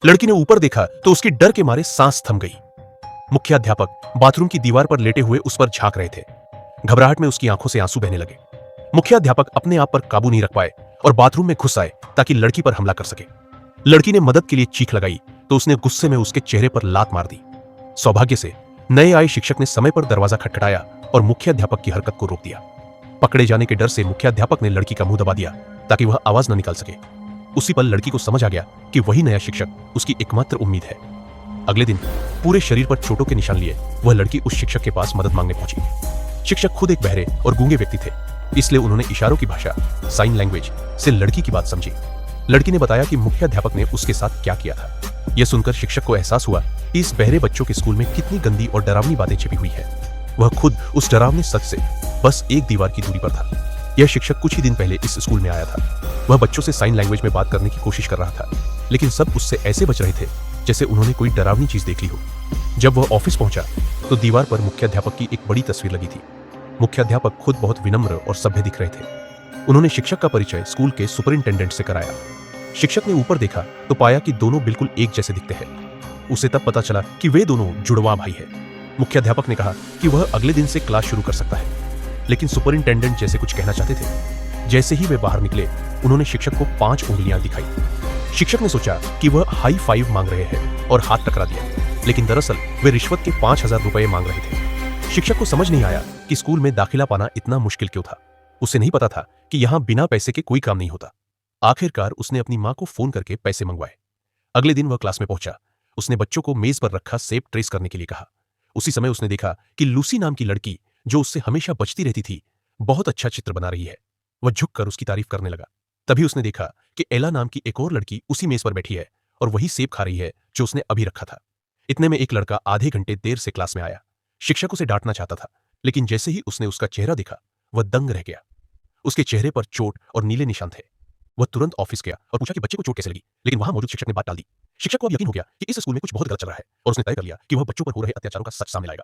लड़की ने ऊपर देखा तो उसकी डर के मारे सांस थम गई। मुख्याध्यापक बाथरूम की दीवार पर लेटे हुए उस पर झांक रहे थे। घबराहट में उसकी आंखों से आंसू बहने लगे। मुख्याध्यापक अपने आप पर काबू नहीं रख पाए और बाथरूम में घुस आए ताकि लड़की पर हमला कर सके। लड़की ने मदद के लिए चीख लगाई तो उसने गुस्से में उसके चेहरे पर लात मार दी। सौभाग्य से नए आए शिक्षक ने समय पर दरवाजा खटखटाया और मुख्याध्यापक की हरकत को रोक दिया। पकड़े जाने के डर से मुख्याध्यापक ने लड़की का मुंह दबा दिया ताकि वह आवाज न निकाल सके। उसी पल लड़की को समझ आ गया कि वही नया शिक्षक उसकी एकमात्र उम्मीद है। अगले दिन पूरे शरीर पर चोटों के निशान लिए वह लड़की उस शिक्षक के पास मदद मांगने पहुंची। शिक्षक खुद एक बहरे और गूंगे व्यक्ति थे, इसलिए उन्होंने इशारों की भाषा साइन लैंग्वेज से लड़की की बात समझी। लड़की ने बताया कि मुख्याध्यापक ने उसके साथ क्या किया था। यह सुनकर शिक्षक को एहसास हुआ कि इस बहरे बच्चों के स्कूल में कितनी गंदी और डरावनी बातें छिपी हुई है। वह खुद उस डरावने सच से बस एक दीवार की दूरी पर था। यह शिक्षक कुछ ही दिन पहले इस स्कूल में आया था। वह बच्चों से साइन लैंग्वेज में बात करने की कोशिश कर रहा था, लेकिन सब उससे ऐसे बच रहे थे जैसे उन्होंने कोई डरावनी चीज देख ली हो। जब वह ऑफिस पहुंचा तो दीवार पर मुख्याध्यापक की एक बड़ी तस्वीर लगी थी। मुख्याध्यापक खुद बहुत विनम्र और सभ्य दिख रहे थे। उन्होंने शिक्षक का परिचय स्कूल के सुपरिंटेंडेंट से कराया। शिक्षक ने ऊपर देखा तो पाया कि दोनों बिल्कुल एक जैसे दिखते हैं। उसे तब पता चला कि वे दोनों जुड़वा भाई हैं। मुख्याध्यापक ने कहा कि वह अगले दिन से क्लास शुरू कर सकता है, लेकिन सुपरिंटेंडेंट जैसे कुछ कहना चाहते थे। जैसे ही वे बाहर निकले उन्होंने शिक्षक को 5 उंगलियां दिखाई। शिक्षक ने सोचा कि वह हाई फाइव मांग रहे हैं और हाथ टकरा दिया, लेकिन दरअसल वे रिश्वत के 5000 रुपए मांग रहे थे। शिक्षक को समझ नहीं आया कि स्कूल में दाखिला पाना इतना मुश्किल क्यों था। उसे नहीं पता था कि यहां बिना पैसे के कोई काम नहीं होता। आखिरकार उसने अपनी मां को फोन करके पैसे मंगवाए। अगले दिन वह क्लास में पहुंचा। उसने बच्चों को मेज पर रखा सेब ट्रेस करने के लिए कहा। उसी समय उसने देखा कि लूसी नाम की लड़की, जो उससे हमेशा बचती रहती थी, बहुत अच्छा चित्र बना रही है। वह झुककर उसकी तारीफ करने लगा। तभी उसने देखा कि एला नाम की एक और लड़की उसी मेज पर बैठी है और वही सेब खा रही है जो उसने अभी रखा था। इतने में एक लड़का आधे घंटे देर से क्लास में आया। शिक्षक उसे डांटना चाहता था, लेकिन जैसे ही उसने उसका चेहरा देखा वह दंग रह गया। उसके चेहरे पर चोट और नीले निशान थे। वह तुरंत ऑफिस गया और पूछा कि बच्चे को चोट कैसे लगी, लेकिन वहां मौजूद शिक्षक ने बात टाल दी। शिक्षक को अब यकीन हो गया कि इस स्कूल में कुछ बहुत गलत चल रहा है और उसने तय कर लिया कि वह बच्चों पर हो रहे अत्याचारों का सच सामने लाएगा।